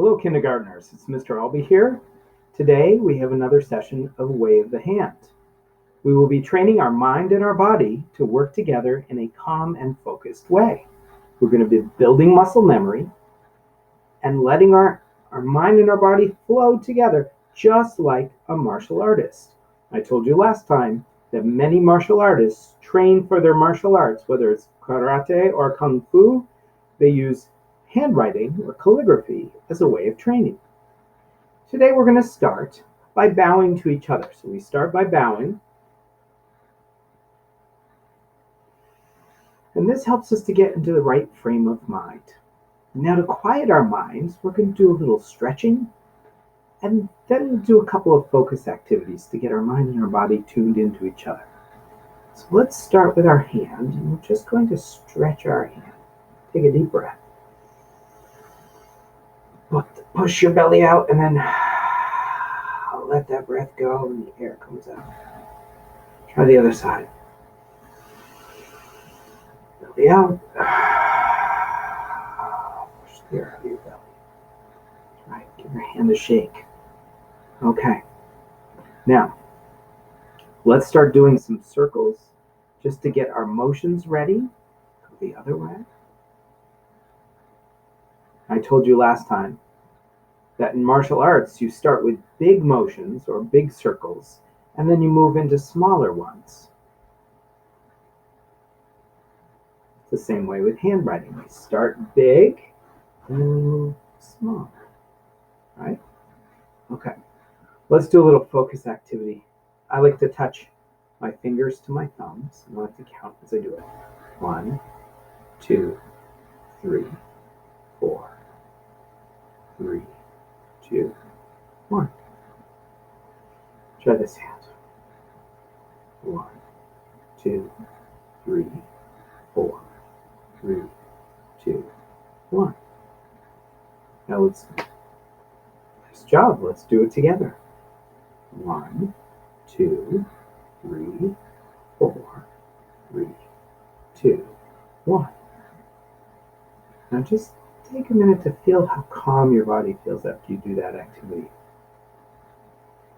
Hello, kindergartners. It's Mr. Albee here. Today we have another session of Way of the Hand. We will be training our mind and our body to work together in a calm and focused way. We're going to be building muscle memory and letting our mind and our body flow together just like a martial artist. I told you last time that many martial artists train for their martial arts, whether it's karate or kung fu, they use handwriting or calligraphy as a way of training. Today we're going to start by bowing to each other. So we start by bowing. And this helps us to get into the right frame of mind. Now to quiet our minds, we're going to do a little stretching and then do a couple of focus activities to get our mind and our body tuned into each other. So let's start with our hand, and we're just going to stretch our hand. Take a deep breath. Push your belly out and then let that breath go and the air comes out. Try the other side. Belly out. Push the air out of your belly. Right, give your hand a shake. Okay. Now, let's start doing some circles just to get our motions ready. Go the other way. I told you last time that in martial arts, you start with big motions or big circles, and then you move into smaller ones. It's the same way with handwriting. We start big, and then we move smaller, right? Okay, let's do a little focus activity. I like to touch my fingers to my thumbs, and I like to count as I do it. 1, 2, 3, 4, 3, 2, 1. Try this hand. 1, 2, 3, 4, 3, 2, 1. Now nice job. Let's do it together. 1, 2, 3, 4, 3, 2, 1. Now just take a minute to feel how calm your body feels after you do that activity.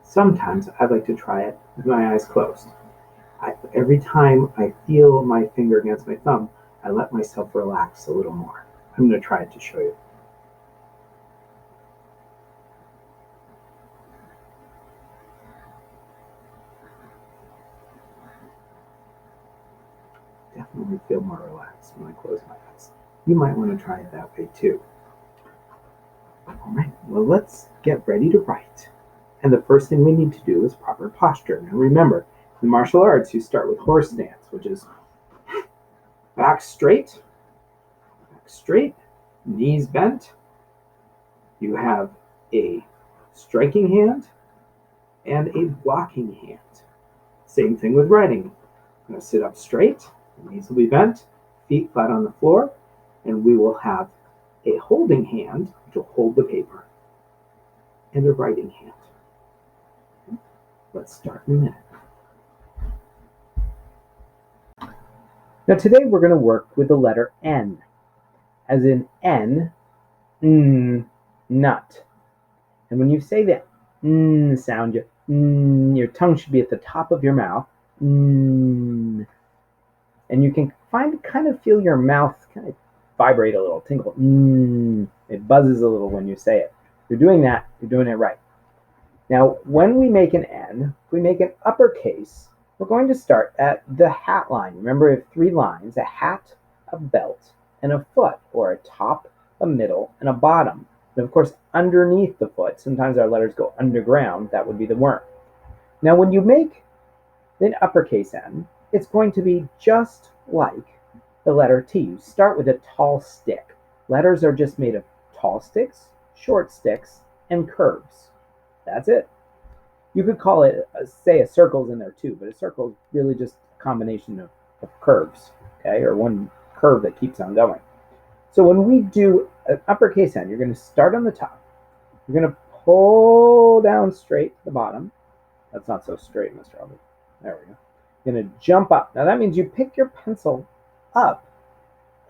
Sometimes I like to try it with my eyes closed. Every time I feel my finger against my thumb, I let myself relax a little more. I'm going to try it to show you. Definitely feel more relaxed when I close my eyes. You might want to try it that way too. All right, well, let's get ready to write. And the first thing we need to do is proper posture. Now remember, in martial arts, you start with horse stance, which is back straight, knees bent. You have a striking hand and a blocking hand. Same thing with writing. I'm going to sit up straight, knees will be bent, feet flat on the floor, and we will have a holding hand, which will hold the paper, and a writing hand. Let's start in a minute. Now today we're going to work with the letter N, as in N, nut. And when you say the sound, your tongue should be at the top of your mouth. And you can kind of feel your mouth kind of vibrate a little, tingle. It buzzes a little when you say it. If you're doing that, you're doing it right. Now, when we make an N, if we make an uppercase, we're going to start at the hat line. Remember, we have 3 lines: a hat, a belt, and a foot, or a top, a middle, and a bottom. And of course, underneath the foot, sometimes our letters go underground, that would be the worm. Now, when you make an uppercase N, it's going to be just like the letter T. You start with a tall stick. Letters are just made of tall sticks, short sticks, and curves. That's it. You could call it, say, a circle's in there too, but a circle is really just a combination of curves, okay, or one curve that keeps on going. So when we do an uppercase N, you're going to start on the top. You're going to pull down straight to the bottom. That's not so straight, Mr. Albee. There we go. You're going to jump up. Now that means you pick your pencil up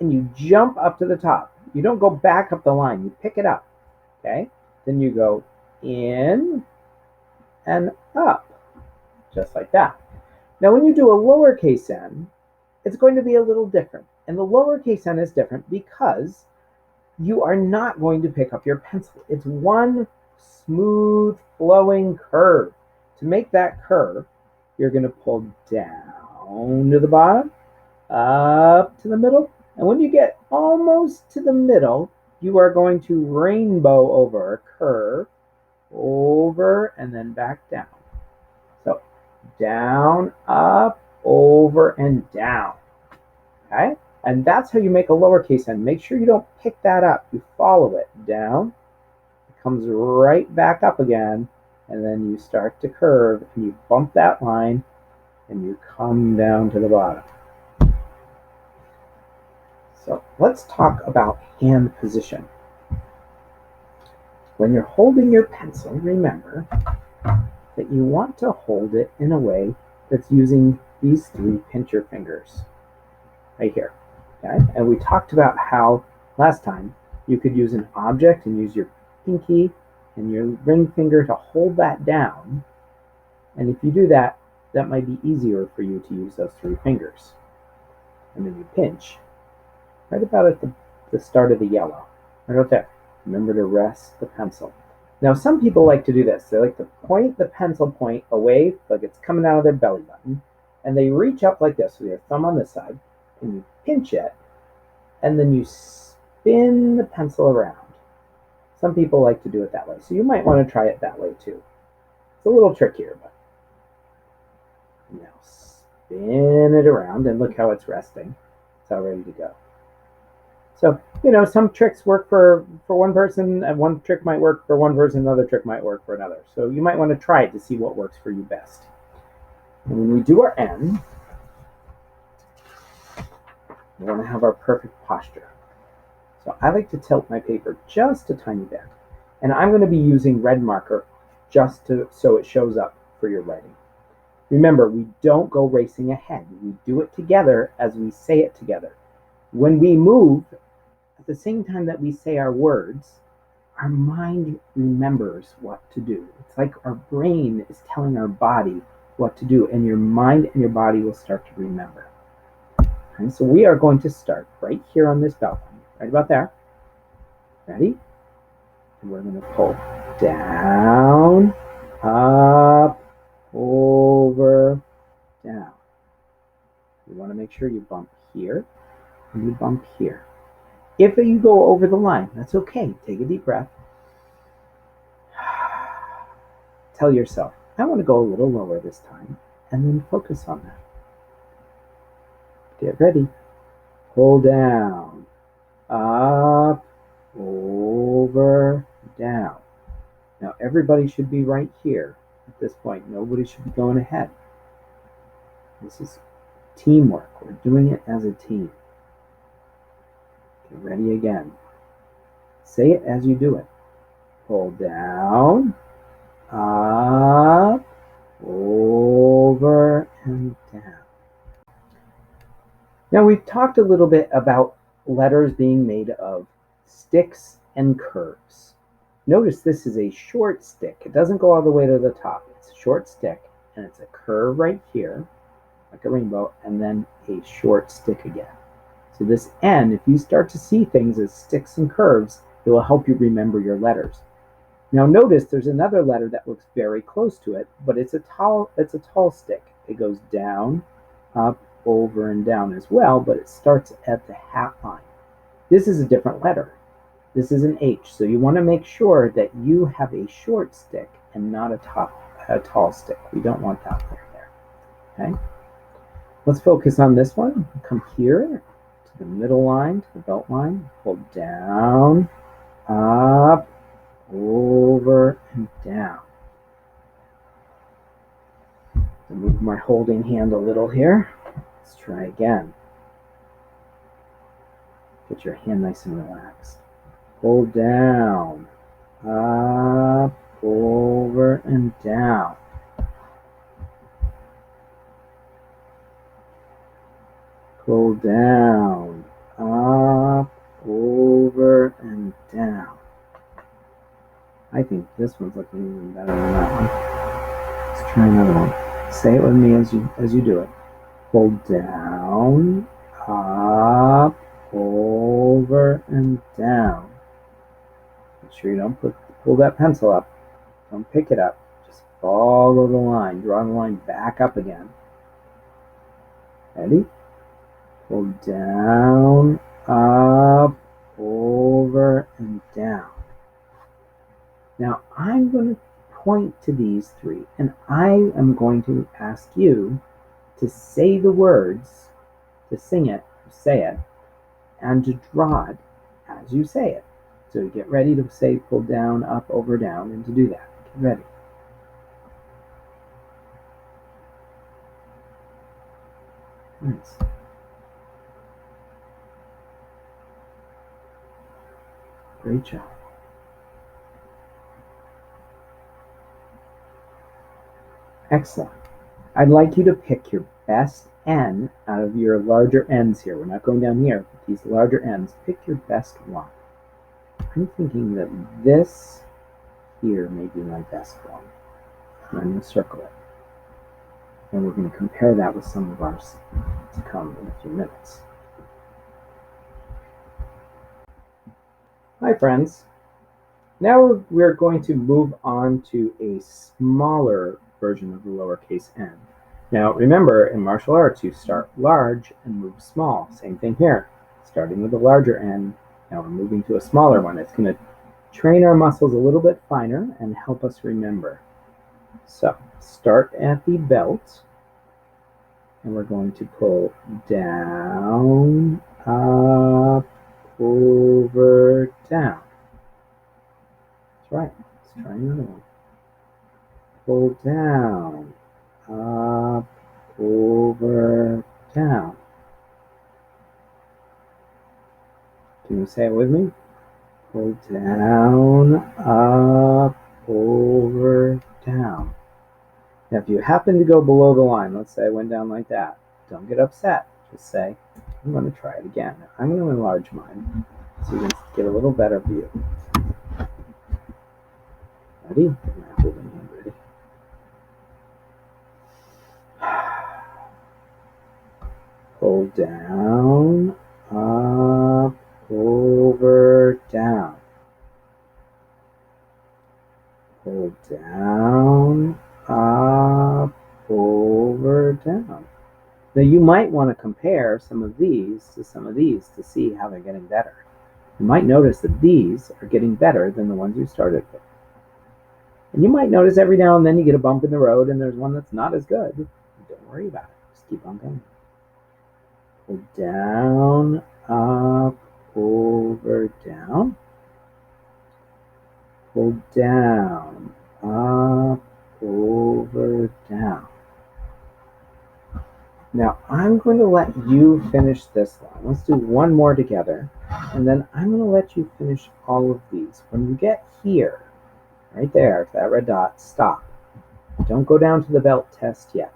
and you jump up to the top. You don't go back up the line. You pick it up. Okay? Then you go in and up, just like that. Now, when you do a lowercase n, it's going to be a little different. And the lowercase n is different because you are not going to pick up your pencil. It's one smooth flowing curve. To make that curve, you're going to pull down to the bottom, up to the middle, and when you get almost to the middle, you are going to rainbow over a curve, over, and then back down. So down, up, over, and down. Okay? And that's how you make a lowercase n. Make sure you don't pick that up. You follow it down. It comes right back up again. And then you start to curve and you bump that line and you come down to the bottom. So let's talk about hand position. When you're holding your pencil, remember that you want to hold it in a way that's using these three pincher fingers right here. Okay? And we talked about how last time you could use an object and use your pinky and your ring finger to hold that down. And if you do that, that might be easier for you to use those three fingers. And then you pinch right about at the start of the yellow, right up there. Remember to rest the pencil. Now, some people like to do this. They like to point the pencil point away, like it's coming out of their belly button, and they reach up like this with your thumb on this side, and you pinch it, and then you spin the pencil around. Some people like to do it that way, so you might want to try it that way too. It's a little trickier, but now spin it around, and look how it's resting. It's all ready to go. So, some tricks work for one person, and one trick might work for one person, another trick might work for another. So you might want to try it to see what works for you best. And when we do our N, we want to have our perfect posture. So I like to tilt my paper just a tiny bit. And I'm going to be using red marker just so it shows up for your writing. Remember, we don't go racing ahead. We do it together as we say it together. When we move, at the same time that we say our words, our mind remembers what to do. It's like our brain is telling our body what to do, and your mind and your body will start to remember. Okay, so we are going to start right here on this belt line, right about there. Ready? And we're going to pull down, up, over, down. You want to make sure you bump here and you bump here. If you go over the line, that's okay. Take a deep breath. Tell yourself, I want to go a little lower this time, and then focus on that. Get ready. Pull down, up, over, down. Now everybody should be right here at this point. Nobody should be going ahead. This is teamwork. We're doing it as a team. Get ready again. Say it as you do it. Pull down, up, over, and down. Now we've talked a little bit about letters being made of sticks and curves. Notice this is a short stick. It doesn't go all the way to the top. It's a short stick, and it's a curve right here, like a rainbow, and then a short stick again. So this N, if you start to see things as sticks and curves, it will help you remember your letters. Now notice there's another letter that looks very close to it, but it's a tall stick. It goes down, up, over, and down as well, but it starts at the hat line. This is a different letter. This is an H, so you want to make sure that you have a short stick and not a tall stick. We don't want that letter there. Okay? Let's focus on this one. Come here to the middle line, to the belt line. Pull down, up, over, and down. I'll move my holding hand a little here. Let's try again. Get your hand nice and relaxed. Pull down, up, over, and down. Pull down, up, over, and down. I think this one's looking even better than that one. Let's try another one. Say it with me as you do it. Hold down, up, over, and down. Make sure you don't pull that pencil up. Don't pick it up. Just follow the line. Draw the line back up again. Ready? Hold down, up, over, and down. Now I'm going to point to these three, and I am going to ask you to say the words, to sing it, to say it, and to draw it as you say it. So get ready to say pull down, up, over, down, and to do that. Get ready. Nice. Great job. Excellent. I'd like you to pick your best N out of your larger N's here. We're not going down here, but these larger N's. Pick your best one. I'm thinking that this here may be my best one. And I'm going to circle it. And we're going to compare that with some of ours to come in a few minutes. Hi, friends. Now we're going to move on to a smaller version of the lowercase n. Now remember, in martial arts, you start large and move small. Same thing here. Starting with a larger n, now we're moving to a smaller one. It's going to train our muscles a little bit finer and help us remember. So start at the belt, and we're going to pull down, up, over, down. That's right. Let's try another one. Pull down, up, over, down. Can you say it with me? Pull down, up, over, down. Now, if you happen to go below the line, let's say I went down like that, don't get upset. Just say, I'm going to try it again. I'm going to enlarge mine so you can get a little better view. Ready? Ready? Pull down, up, over, down. Pull down, up, over, down. Now you might want to compare some of these to some of these to see how they're getting better. You might notice that these are getting better than the ones you started with. And you might notice every now and then you get a bump in the road and there's one that's not as good. Don't worry about it. Just keep on going. Pull down, up, over, down. Pull down, up, over, down. Now I'm going to let you finish this line. Let's do one more together, and then I'm going to let you finish all of these. When you get here, right there, that red dot, stop. Don't go down to the belt test yet.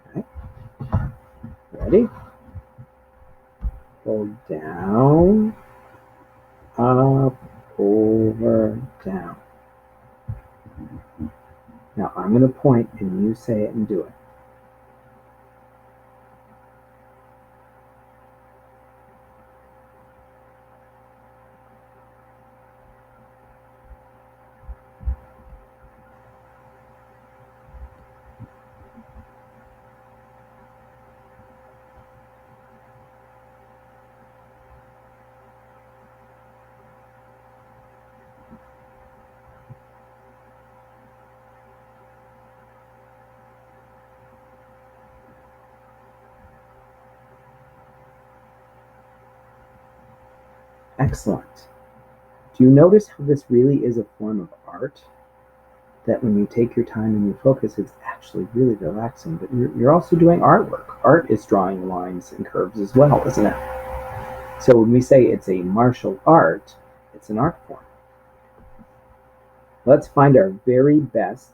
Okay. Ready? Pull down, up, over, down. Now I'm going to point and you say it and do it. Excellent. Do you notice how this really is a form of art? That when you take your time and you focus, it's actually really relaxing, but you're also doing artwork. Art is drawing lines and curves as well, isn't it? So when we say it's a martial art, it's an art form. Let's find our very best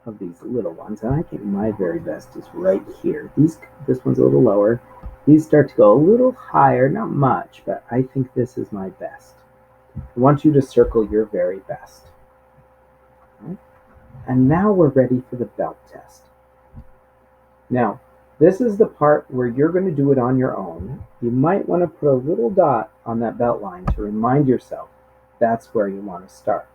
of these little ones, and I think my very best is right here. This one's a little lower. These start to go a little higher, not much, but I think this is my best. I want you to circle your very best. Right? And now we're ready for the belt test. Now, this is the part where you're going to do it on your own. You might want to put a little dot on that belt line to remind yourself that's where you want to start.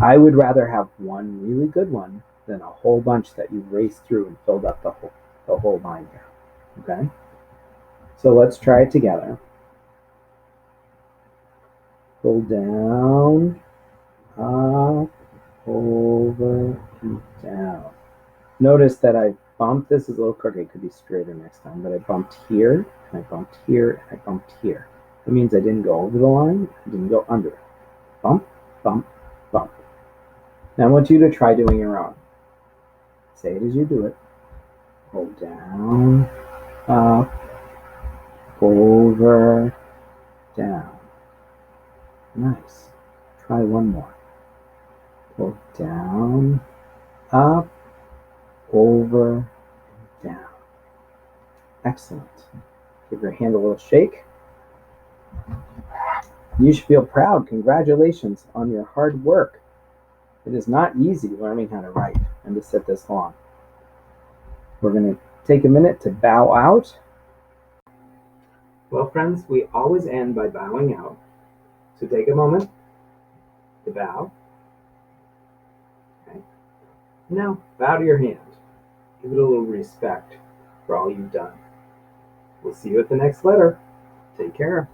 I would rather have one really good one than a whole bunch that you raced through and filled up the whole line here. Okay? So let's try it together. Pull down, up, over, and down. Notice that I bumped, this is a little crooked, it could be straighter next time, but I bumped here, and I bumped here, and I bumped here. That means I didn't go over the line, I didn't go under it. Bump, bump, bump. Now I want you to try doing your own. Say it as you do it. Pull down, up, over, down. Nice. Try one more. Pull down, up, over, down. Excellent. Give your hand a little shake. You should feel proud. Congratulations on your hard work. It is not easy learning how to write and to sit this long. We're going to take a minute to bow out. Well, friends, we always end by bowing out. So take a moment to bow. Okay. Now, bow to your hand. Give it a little respect for all you've done. We'll see you at the next letter. Take care.